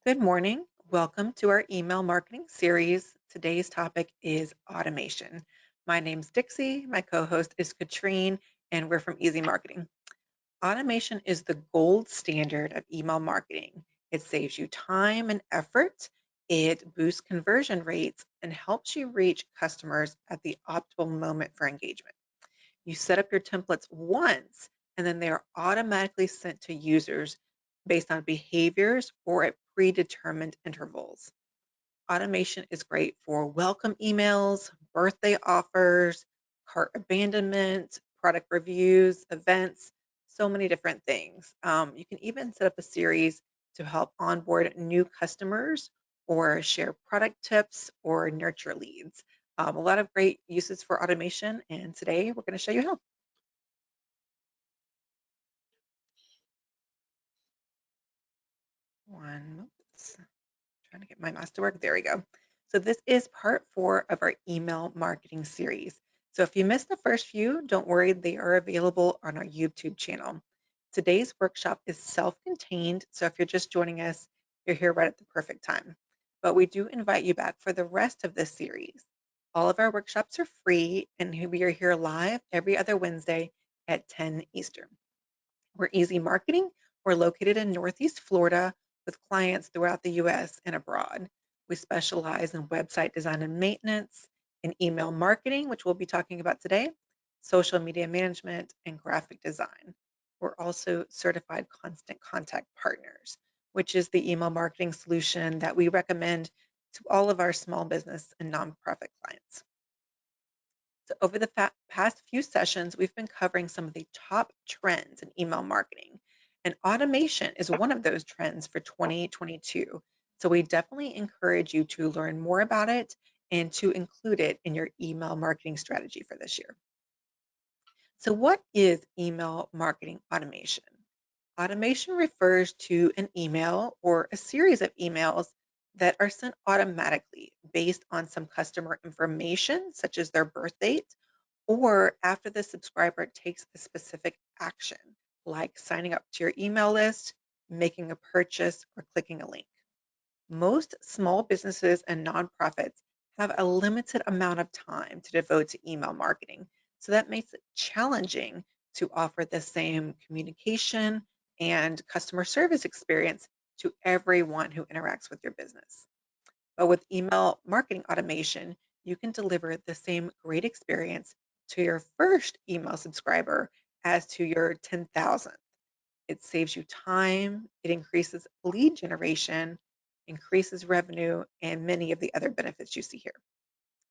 Good morning. Welcome to our email marketing series. Today's topic is automation. My name's Dixie. My co host is Katrine, and we're from Easy Marketing. Automation is the gold standard of email marketing. It saves you time and effort, it boosts conversion rates, and helps you reach customers at the optimal moment for engagement. You set up your templates once, and then they are automatically sent to users based on behaviors or at predetermined intervals. Automation is great for welcome emails, birthday offers, cart abandonment, product reviews, events, so many different things. You can even set up a series to help onboard new customers or share product tips or nurture leads. A lot of great uses for automation, and today we're going to show you how. One, oops, trying to get my mouse to work. There we go. So this is part 4 of our email marketing series. So if you missed the first few, don't worry, they are available on our YouTube channel. Today's workshop is self-contained, so if you're just joining us, you're here right at the perfect time. But we do invite you back for the rest of this series. All of our workshops are free, and we are here live every other Wednesday at 10 Eastern. We're Easy Marketing. We're located in Northeast Florida with clients throughout the US and abroad. We specialize in website design and maintenance, in email marketing, which we'll be talking about today, social media management, and graphic design. We're also certified constant contact partners, which is the email marketing solution that we recommend to all of our small business and nonprofit clients. So over the past few sessions, we've been covering some of the top trends in email marketing, and automation is one of those trends for 2022. So we definitely encourage you to learn more about it and to include it in your email marketing strategy for this year. So what is email marketing automation? Automation refers to an email or a series of emails that are sent automatically based on some customer information, such as their birth date, or after the subscriber takes a specific action, like signing up to your email list, making a purchase, or clicking a link. Most small businesses and nonprofits have a limited amount of time to devote to email marketing, so that makes it challenging to offer the same communication and customer service experience to everyone who interacts with your business. But with email marketing automation, you can deliver the same great experience to your first email subscriber as to your 10,000th. It saves you time, it increases lead generation, increases revenue, and many of the other benefits you see here.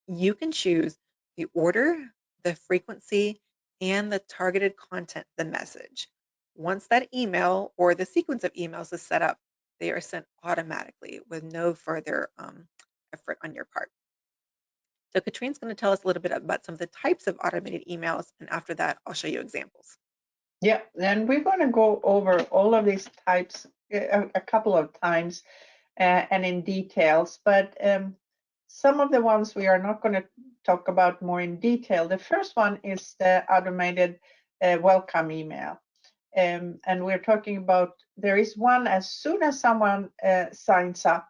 You can choose the order, the frequency, and the targeted content, the message. Once that email or the sequence of emails is set up, they are sent automatically with no further effort on your part. So Katrine's going to tell us a little bit about some of the types of automated emails, and after that, I'll show you examples. Yeah, and we're going to go over all of these types a couple of times and in details, but some of the ones we are not going to talk about more in detail. The first one is the automated welcome email. And we're talking about, there is one as soon as someone signs up,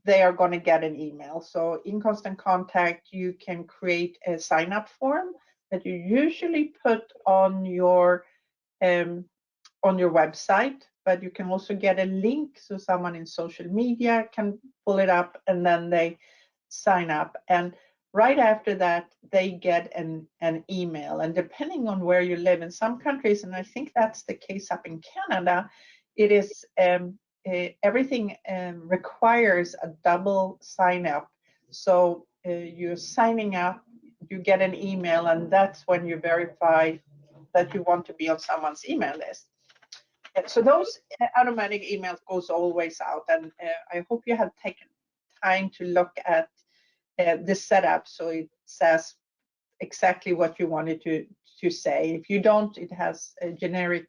they are going to get an email. So in Constant Contact, you can create a sign up form that you usually put on your website, but you can also get a link so someone in social media can pull it up and then they sign up. And right after that, they get an email. And depending on where you live in some countries, and I think that's the case up in Canada, it is everything requires a double sign up. So you're signing up, you get an email, and that's when you verify that you want to be on someone's email list. So those automatic emails goes always out, and I hope you have taken time to look at this setup so it says exactly what you wanted to say. If you don't, it has a generic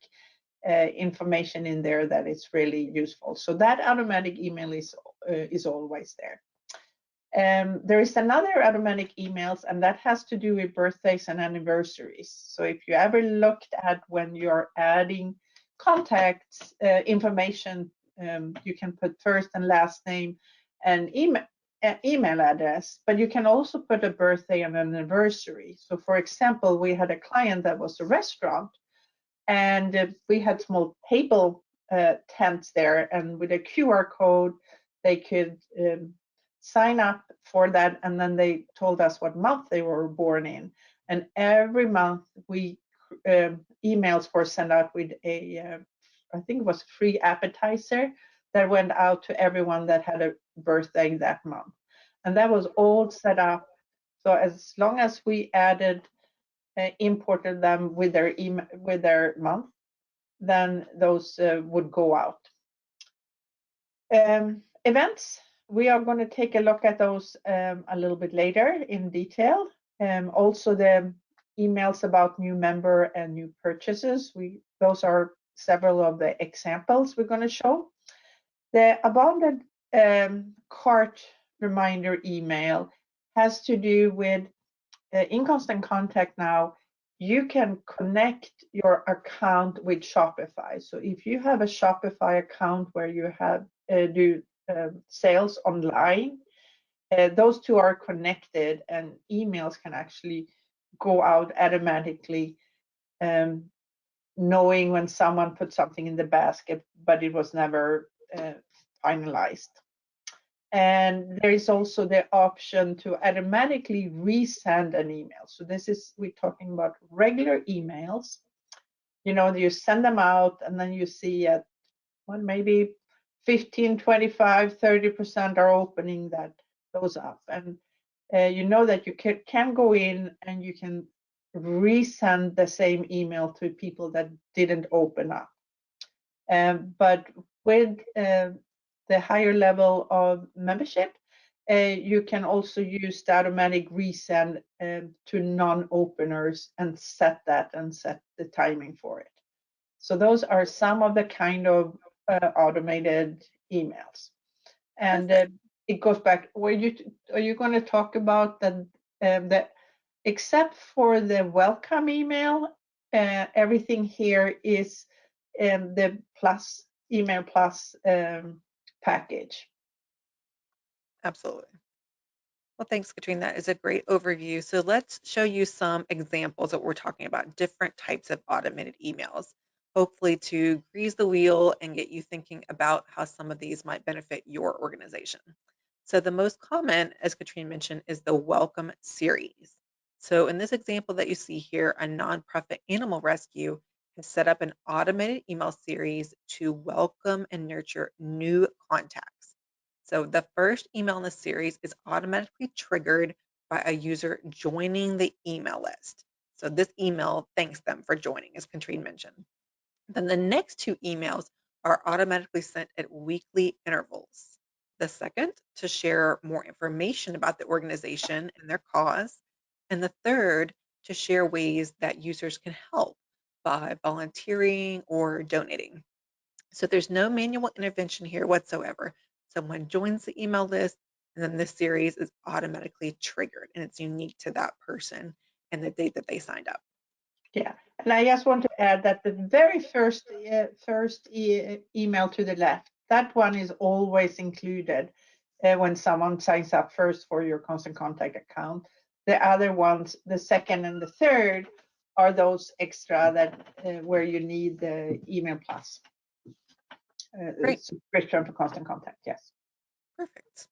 information in there that is really useful. So that automatic email is always there. There is another automatic emails, and that has to do with birthdays and anniversaries. So if you ever looked at when you're adding contacts information you can put first and last name and email address, but you can also put a birthday and an anniversary. So for example, we had a client that was a restaurant, and we had small table tents there, and with a QR code they could sign up for that, and then they told us what month they were born in, and every month we emails were sent out with a I think it was free appetizer that went out to everyone that had a birthday that month, and that was all set up. So as long as we added imported them with their email with their month, then those would go out. Events, we are going to take a look at those a little bit later in detail. Also the emails about new member and new purchases, those are several of the examples we're going to show. The abandoned cart reminder email has to do with in Constant Contact now, you can connect your account with Shopify. So if you have a Shopify account where you have do sales online, those two are connected, and emails can actually go out automatically, knowing when someone put something in the basket, but it was never finalized. And there is also the option to automatically resend an email. So this is, we're talking about regular emails. You know, you send them out and then you see at well, maybe 15, 25, 30% are opening those up. And you know that you can go in and you can resend the same email to people that didn't open up. But with the higher level of membership, you can also use the automatic resend to non-openers and set the timing for it. So those are some of the kind of automated emails. And Perfect. it goes back. Are you going to talk about the except for the welcome email? Everything here is the plus email plus package. Absolutely. Well, thanks, Katrine. That is a great overview. So let's show you some examples of what we're talking about, different types of automated emails, hopefully to grease the wheel and get you thinking about how some of these might benefit your organization. So the most common, as Katrine mentioned, is the welcome series. So in this example that you see here, a nonprofit animal rescue has set up an automated email series to welcome and nurture new contacts. So the first email in the series is automatically triggered by a user joining the email list. So this email thanks them for joining, as Katrine mentioned. Then the next two emails are automatically sent at weekly intervals. The second to share more information about the organization and their cause. And the third to share ways that users can help by volunteering or donating. So there's no manual intervention here whatsoever. Someone joins the email list, and then this series is automatically triggered, and it's unique to that person and the date that they signed up. Yeah, and I just want to add that the very first email to the left, that one is always included when someone signs up first for your Constant Contact account. The other ones, the second and the third, are those extra that where you need the email plus Great, subscription for Constant Contact. Yes. perfect.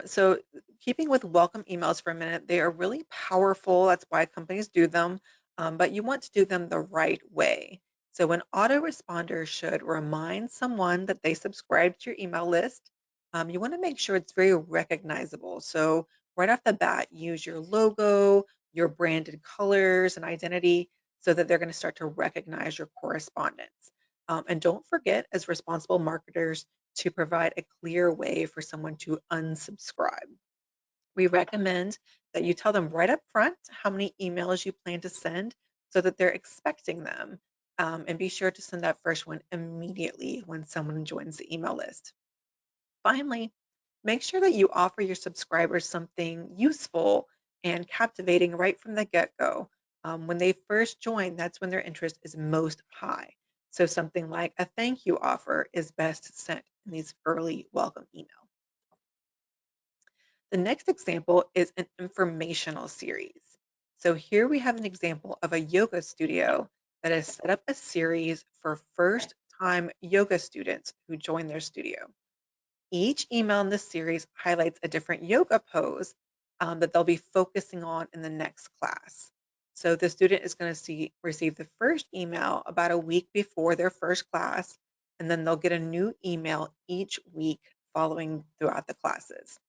So keeping with welcome emails for a minute, they are really powerful. That's why companies do them, but you want to do them the right way. So an autoresponder should remind someone that they subscribe to your email list. You want to make sure it's very recognizable. So right off the bat, use your logo, your branded colors and identity so that they're going to start to recognize your correspondence. And don't forget, as responsible marketers, to provide a clear way for someone to unsubscribe. We recommend that you tell them right up front how many emails you plan to send so that they're expecting them. And be sure to send that first one immediately when someone joins the email list. Finally, make sure that you offer your subscribers something useful and captivating right from the get go. When they first join, that's when their interest is most high. So something like a thank you offer is best sent in these early welcome emails. The next example is an informational series. So here we have an example of a yoga studio that has set up a series for first time yoga students who join their studio. Each email in this series highlights a different yoga pose that they'll be focusing on in the next class. So the student is going to receive the first email about a week before their first class, and then they'll get a new email each week following throughout the classes.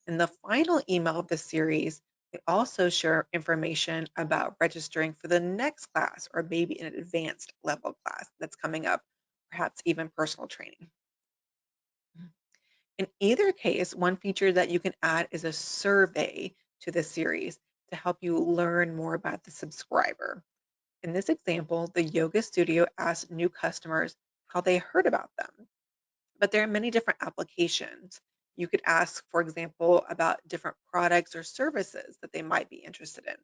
In the final email of the series, they also share information about registering for the next class or maybe an advanced level class that's coming up, perhaps even personal training. In either case, one feature that you can add is a survey to the series to help you learn more about the subscriber. In this example, the yoga studio asked new customers how they heard about them, but there are many different applications. You could ask, for example, about different products or services that they might be interested in.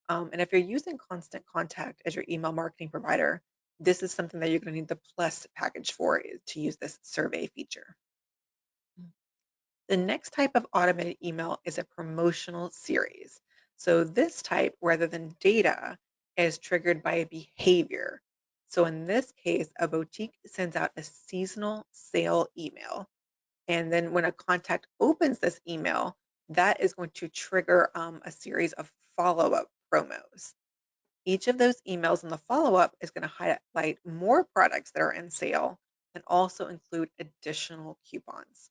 And if you're using Constant Contact as your email marketing provider, this is something that you're going to need the Plus package for to use this survey feature. The next type of automated email is a promotional series. So this type, rather than data, is triggered by a behavior. So in this case, a boutique sends out a seasonal sale email. And then when a contact opens this email, that is going to trigger a series of follow-up promos. Each of those emails in the follow-up is going to highlight more products that are in sale and also include additional coupons.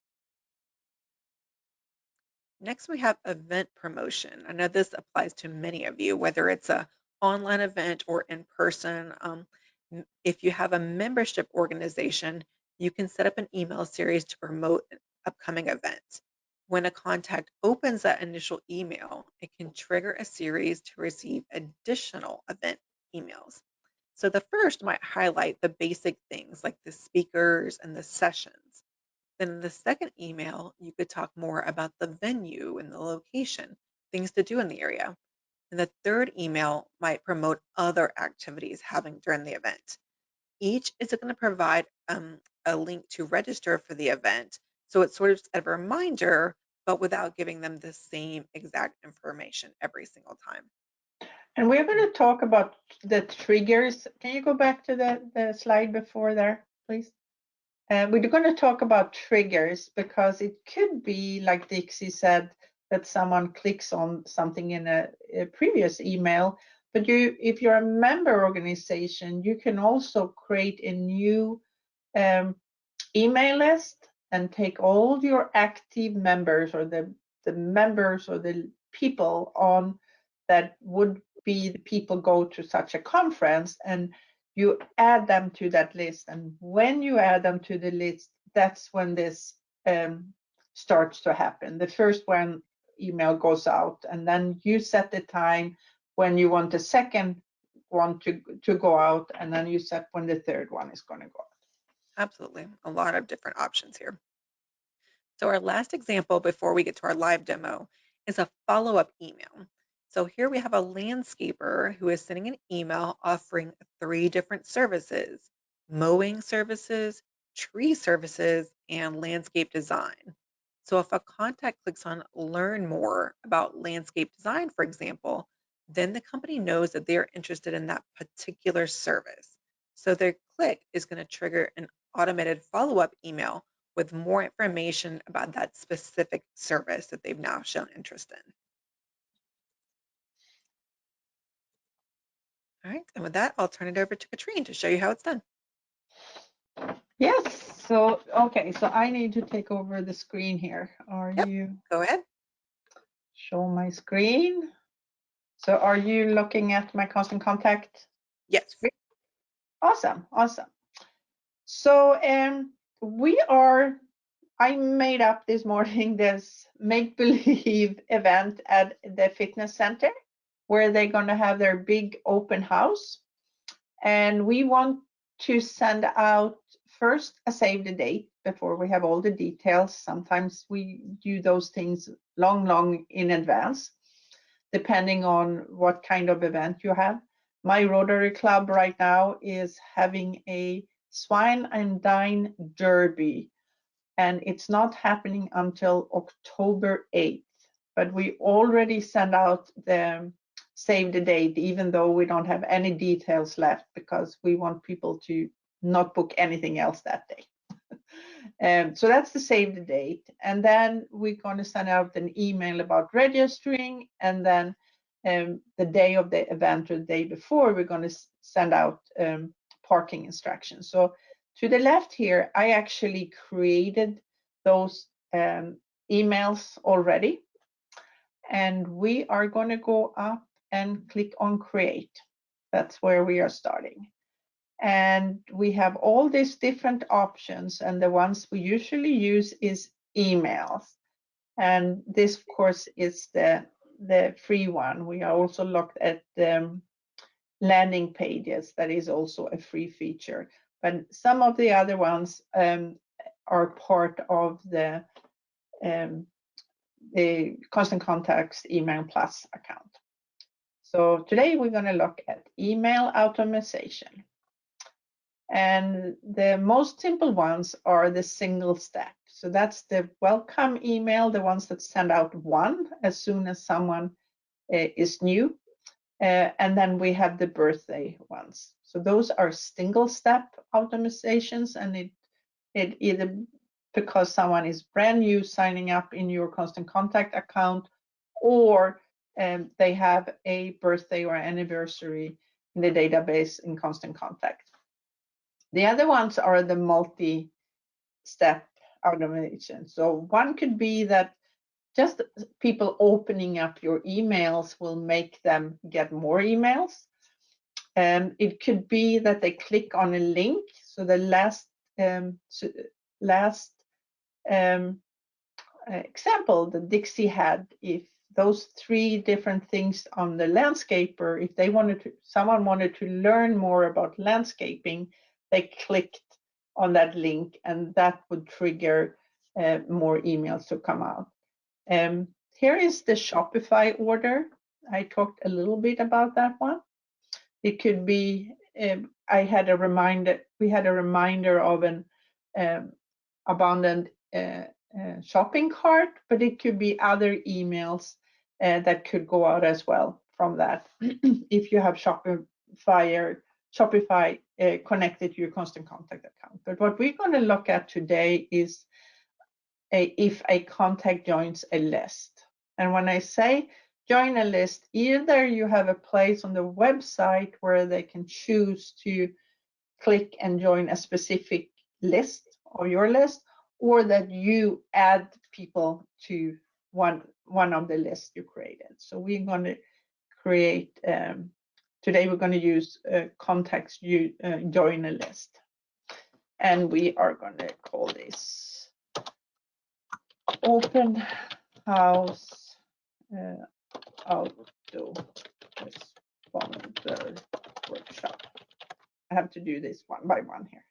Next, we have event promotion. I know this applies to many of you, whether it's a online event or in person. If you have a membership organization, you can set up an email series to promote an upcoming event. When a contact opens that initial email, it can trigger a series to receive additional event emails. So the first might highlight the basic things like the speakers and the sessions. Then in the second email, you could talk more about the venue and the location, things to do in the area. And the third email might promote other activities having during the event. Each is going to provide a link to register for the event. So it's sort of a reminder, but without giving them the same exact information every single time. And we're going to talk about the triggers. Can you go back to the slide before there, please? We're going to talk about triggers because it could be, like Dixie said, that someone clicks on something in a previous email. But if you're a member organization, you can also create a new um, email list and take all your active members or the members or the people on that would be the people go to such a conference, and you add them to that list. And when you add them to the list, that's when this starts to happen. The first one email goes out, and then you set the time when you want the second one to go out, and then you set when the third one is going to go out. Absolutely. A lot of different options here. So our last example before we get to our live demo is a follow-up email. So here we have a landscaper who is sending an email offering 3 different services: mowing services, tree services, and landscape design. So if a contact clicks on learn more about landscape design, for example, then the company knows that they're interested in that particular service. So their click is going to trigger an automated follow-up email with more information about that specific service that they've now shown interest in. All right, and with that, I'll turn it over to Katrine to show you how it's done. Yes, so okay, so I need to take over the screen here. Are Yep, you go ahead. show my screen? So are you looking at my constant contact Yes. screen? Awesome, awesome. So I made up this morning this make-believe event at the fitness center where they're going to have their big open house. And we want to send out first a save the date before we have all the details. Sometimes we do those things long in advance, depending on what kind of event you have. my Rotary Club right now is having a swine and dine derby, and it's not happening until October 8th. But we already sent out the save the date, even though we don't have any details left, because we want people to not book anything else that day. So that's the save the date. And then we're going to send out an email about registering. And then the day of the event or the day before, we're going to send out parking instructions. So to the left here, I actually created those emails already. And we are going to go up and click on create. That's where we are starting. And we have all these different options, and the ones we usually use is emails. And this, of course, is the free one. We are also looked at landing pages. That is also a free feature. But some of the other ones are part of the Constant Contacts Email Plus account. So today we're going to look at email automation. And the most simple ones are the single step. So that's the welcome email, the ones that send out one as soon as someone is new. And then we have the birthday ones. So those are single step automatizations, and it either because someone is brand new signing up in your Constant Contact account, or they have a birthday or anniversary in the database in Constant Contact. The other ones are the multi-step automation. So one could be that just people opening up your emails will make them get more emails. It could be that they click on a link. So the last example that Dixie had, if those three different things on the landscaper, if someone wanted to learn more about landscaping, they clicked on that link, and that would trigger more emails to come out. Here is the Shopify order. I talked a little bit about that one. It could be, we had a reminder of an abandoned shopping cart, but it could be other emails that could go out as well from that if you have Shopify connected to your Constant Contact account. But what we're going to look at today is if a contact joins a list. And when I say join a list, either you have a place on the website where they can choose to click and join a specific list or your list, or that you add people to one of the lists you created. So we're going to create, today we're going to use contacts join a list. And we are going to call this Open House Auto Responder Workshop. I have to do this one by one here.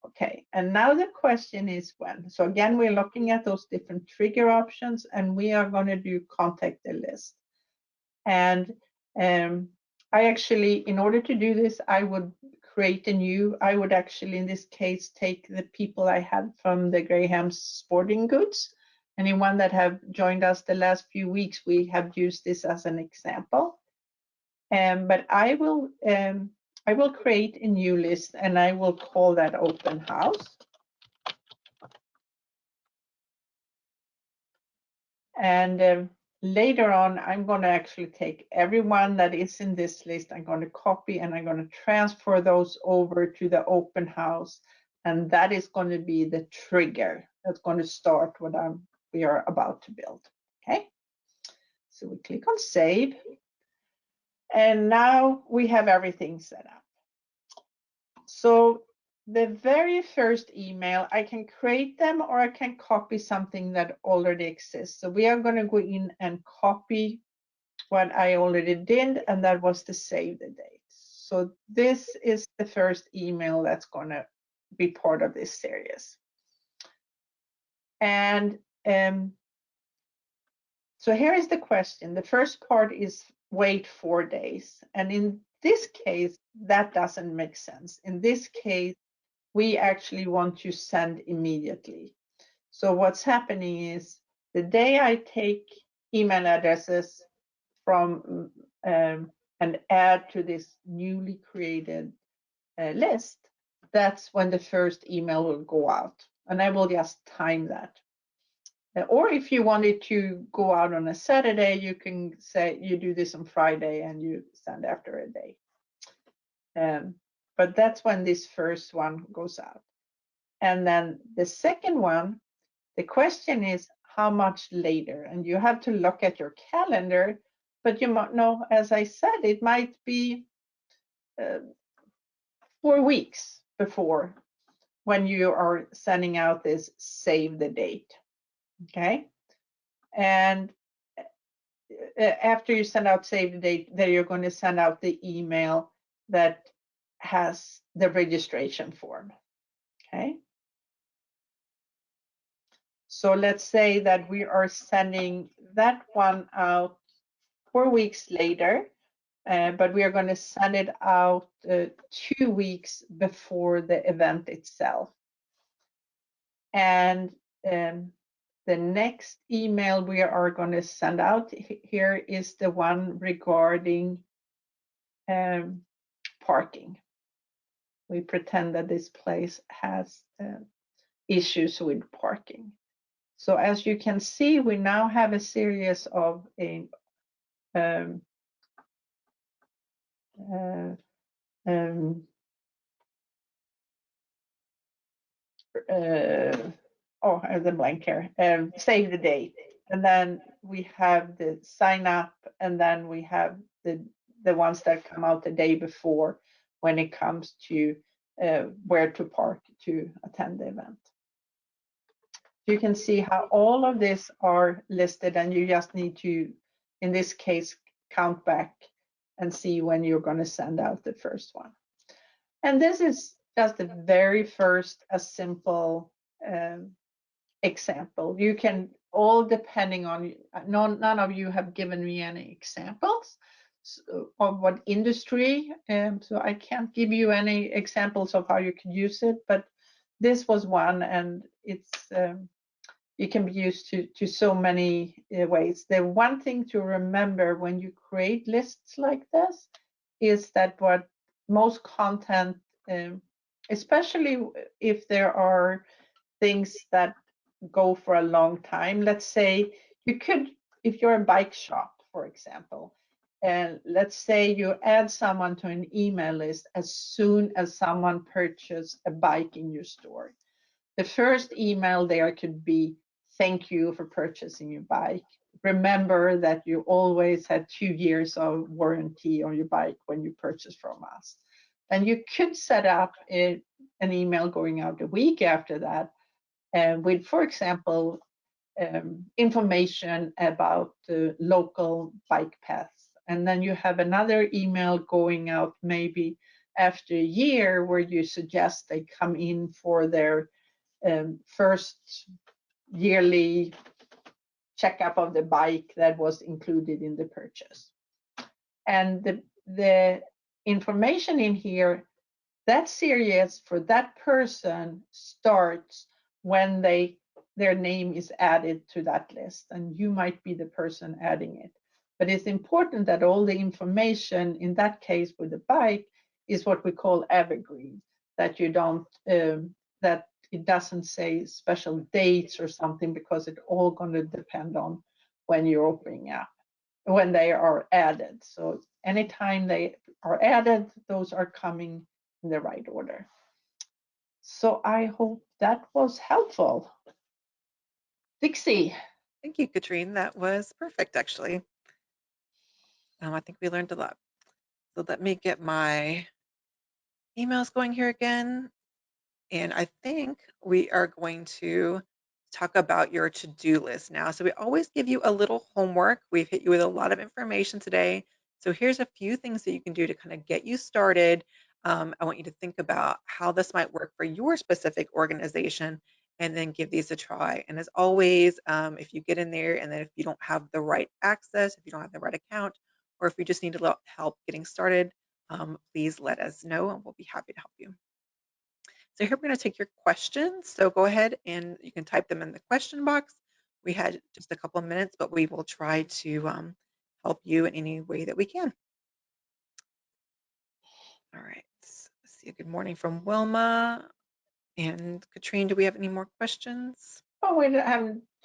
Okay, and now the question is when. So again, we're looking at those different trigger options, and we are going to do contact the list. And I actually, in order to do this, I would create I would actually, in this case, take the people I had from the Graham's Sporting Goods. Anyone that have joined us the last few weeks, we have used this as an example. But I will create a new list, and I will call that Open House. And later on, I'm going to actually take everyone that is in this list. I'm going to copy, and I'm going to transfer those over to the Open House. And that is going to be the trigger that's going to start what we are about to build. Okay. So we click on Save. And now we have everything set up. So the very first email, I can create them, or I can copy something that already exists. So we are going to go in and copy what I already did, and that was to save the date. So this is the first email that's going to be part of this series. And so here is the question. The first part is wait 4 days. And in this case, that doesn't make sense. In this case, we actually want to send immediately. So what's happening is the day I take email addresses from and add to this newly created list, that's when the first email will go out. And I will just time that. Or if you wanted to go out on a Saturday, you can say you do this on Friday and you send after a day. But that's when this first one goes out. And then the second one, the question is how much later? And you have to look at your calendar, but you might know, as I said, it might be 4 weeks before when you are sending out this save the date. Okay. And after you send out save the date, then you're going to send out the email that has the registration form. Okay. So let's say that we are sending that one out 4 weeks later, but we are going to send it out 2 weeks before the event itself. And the next email we are going to send out here is the one regarding parking. We pretend that this place has issues with parking. So as you can see, we now have a series of um, uh, um, oh, I have the blank here, save the date. And then we have the sign up, and then we have the ones that come out the day before when it comes to where to park to attend the event. You can see how all of this are listed, and you just need to, in this case, count back and see when you're going to send out the first one. And this is just the very first, a simple example. You can all, depending on, none of you have given me any examples of what industry, so I can't give you any examples of how you could use it, but this was one, and it's it can be used to so many ways. The one thing to remember when you create lists like this is that what most content, especially if there are things that go for a long time, let's say you could, if you're a bike shop, for example, and let's say you add someone to an email list as soon as someone purchased a bike in your store. The first email there could be, thank you for purchasing your bike. Remember that you always had 2 years of warranty on your bike when you purchase from us. And you could set up an email going out a week after that with, for example, information about the local bike paths. And then you have another email going out maybe after a year where you suggest they come in for their first yearly checkup of the bike that was included in the purchase. And the information in here, that series for that person starts when their name is added to that list, and you might be the person adding it. But it's important that all the information in that case with the bike is what we call evergreen, that you don't that it doesn't say special dates or something, because it's all going to depend on when you're opening up, when they are added. So anytime they are added, those are coming in the right order. So I hope that was helpful. Dixie. Thank you, Katrine. That was perfect, actually. I think we learned a lot. So let me get my emails going here again. And I think we are going to talk about your to-do list now. So we always give you a little homework. We've hit you with a lot of information today. So here's a few things that you can do to kind of get you started. I want you to think about how this might work for your specific organization and then give these a try. And as always, if you get in there and then if you don't have the right access, if you don't have the right account, or if you just need a little help getting started, please let us know and we'll be happy to help you. So here we're going to take your questions. So go ahead and you can type them in the question box. We had just a couple of minutes, but we will try to help you in any way that we can. All right. Let's see. Good morning from Wilma. And Katrine, do we have any more questions? Oh, we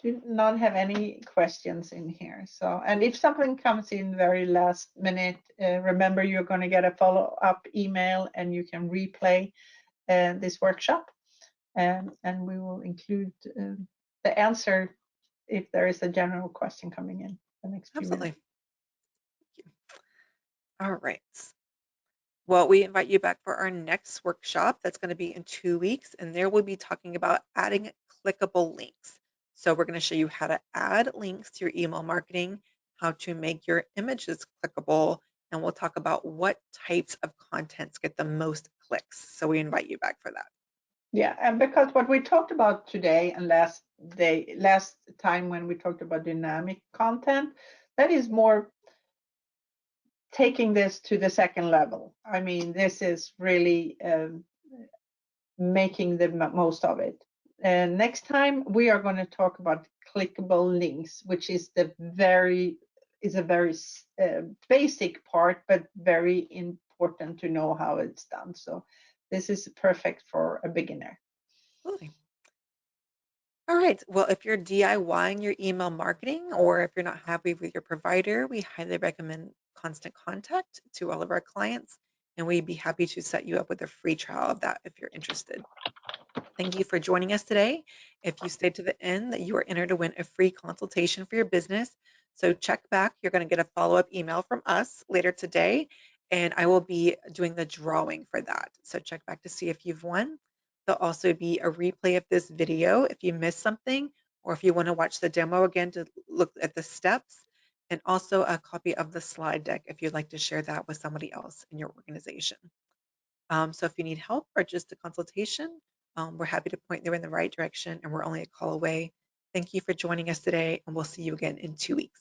do not have any questions in here. So, and if something comes in very last minute, remember you're going to get a follow-up email and you can replay this workshop. And we will include the answer if there is a general question coming in the next few minutes. Absolutely. All right. Well, we invite you back for our next workshop. That's going to be in 2 weeks, and there we'll be talking about adding clickable links. So we're going to show you how to add links to your email marketing, how to make your images clickable, and we'll talk about what types of contents get the most clicks. So we invite you back for that. Yeah, and because what we talked about today and last time when we talked about dynamic content, that is more taking this to the second level. I mean, this is really making the most of it. And next time we are going to talk about clickable links, which is a very basic part, but very important to know how it's done. So this is perfect for a beginner. Absolutely. All right. Well, if you're DIYing your email marketing or if you're not happy with your provider, we highly recommend Constant Contact to all of our clients, and we'd be happy to set you up with a free trial of that if you're interested. Thank you for joining us today. If you stayed to the end, that you are entered to win a free consultation for your business. So check back. You're going to get a follow-up email from us later today, and I will be doing the drawing for that. So check back to see if you've won. There'll also be a replay of this video if you missed something, or if you want to watch the demo again to look at the steps, and also a copy of the slide deck if you'd like to share that with somebody else in your organization. So if you need help or just a consultation, we're happy to point you in the right direction, and we're only a call away. Thank you for joining us today, and we'll see you again in 2 weeks.